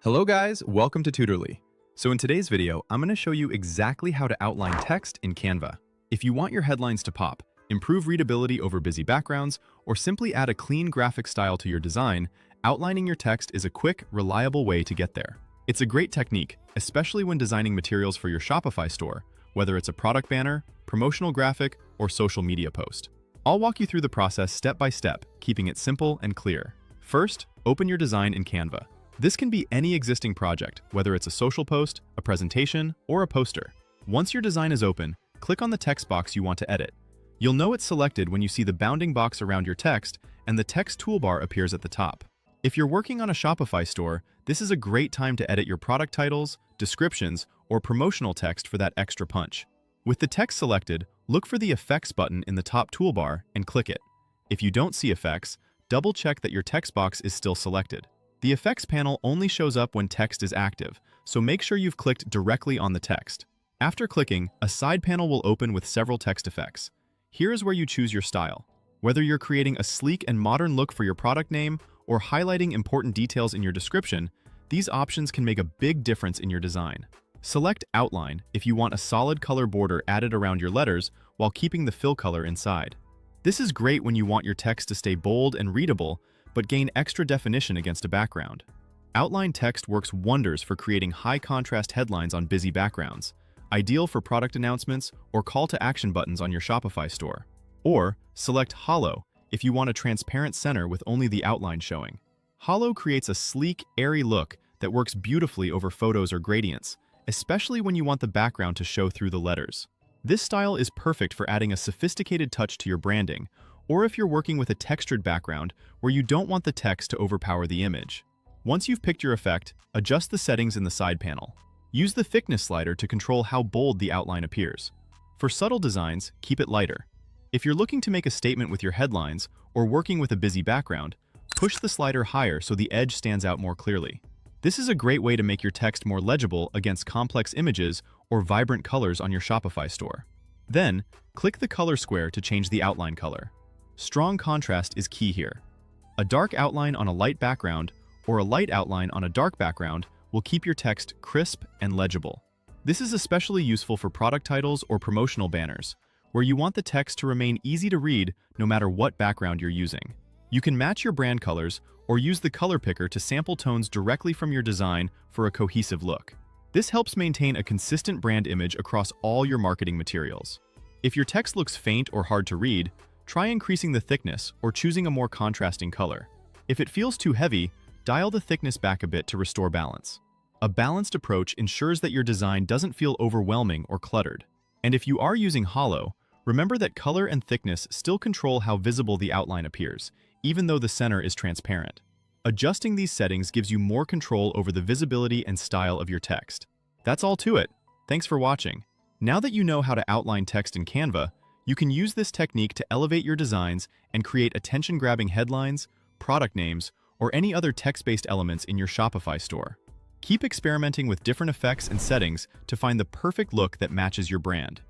Hello guys, welcome to Tutorly. So in today's video, I'm going to show you exactly how to outline text in Canva. If you want your headlines to pop, improve readability over busy backgrounds, or simply add a clean graphic style to your design, outlining your text is a quick, reliable way to get there. It's a great technique, especially when designing materials for your Shopify store, whether it's a product banner, promotional graphic, or social media post. I'll walk you through the process step by step, keeping it simple and clear. First, open your design in Canva. This can be any existing project, whether it's a social post, a presentation, or a poster. Once your design is open, click on the text box you want to edit. You'll know it's selected when you see the bounding box around your text and the text toolbar appears at the top. If you're working on a Shopify store, this is a great time to edit your product titles, descriptions, or promotional text for that extra punch. With the text selected, look for the Effects button in the top toolbar and click it. If you don't see effects, double-check that your text box is still selected. The Effects panel only shows up when text is active, so make sure you've clicked directly on the text. After clicking, a side panel will open with several text effects. Here is where you choose your style. Whether you're creating a sleek and modern look for your product name or highlighting important details in your description, these options can make a big difference in your design. Select Outline if you want a solid color border added around your letters while keeping the fill color inside. This is great when you want your text to stay bold and readable, but gain extra definition against a background. Outline text works wonders for creating high-contrast headlines on busy backgrounds, ideal for product announcements or call-to-action buttons on your Shopify store. Or select Hollow if you want a transparent center with only the outline showing. Hollow creates a sleek, airy look that works beautifully over photos or gradients, especially when you want the background to show through the letters. This style is perfect for adding a sophisticated touch to your branding, or if you're working with a textured background where you don't want the text to overpower the image. Once you've picked your effect, adjust the settings in the side panel. Use the thickness slider to control how bold the outline appears. For subtle designs, keep it lighter. If you're looking to make a statement with your headlines or working with a busy background, push the slider higher so the edge stands out more clearly. This is a great way to make your text more legible against complex images or vibrant colors on your Shopify store. Then, click the color square to change the outline color. Strong contrast is key here. A dark outline on a light background or a light outline on a dark background will keep your text crisp and legible. This is especially useful for product titles or promotional banners, where you want the text to remain easy to read no matter what background you're using. You can match your brand colors or use the color picker to sample tones directly from your design for a cohesive look. This helps maintain a consistent brand image across all your marketing materials. If your text looks faint or hard to read, try increasing the thickness or choosing a more contrasting color. If it feels too heavy, dial the thickness back a bit to restore balance. A balanced approach ensures that your design doesn't feel overwhelming or cluttered. And if you are using Hollow, remember that color and thickness still control how visible the outline appears, even though the center is transparent. Adjusting these settings gives you more control over the visibility and style of your text. That's all to it. Thanks for watching. Now that you know how to outline text in Canva, you can use this technique to elevate your designs and create attention-grabbing headlines, product names, or any other text-based elements in your Shopify store. Keep experimenting with different effects and settings to find the perfect look that matches your brand.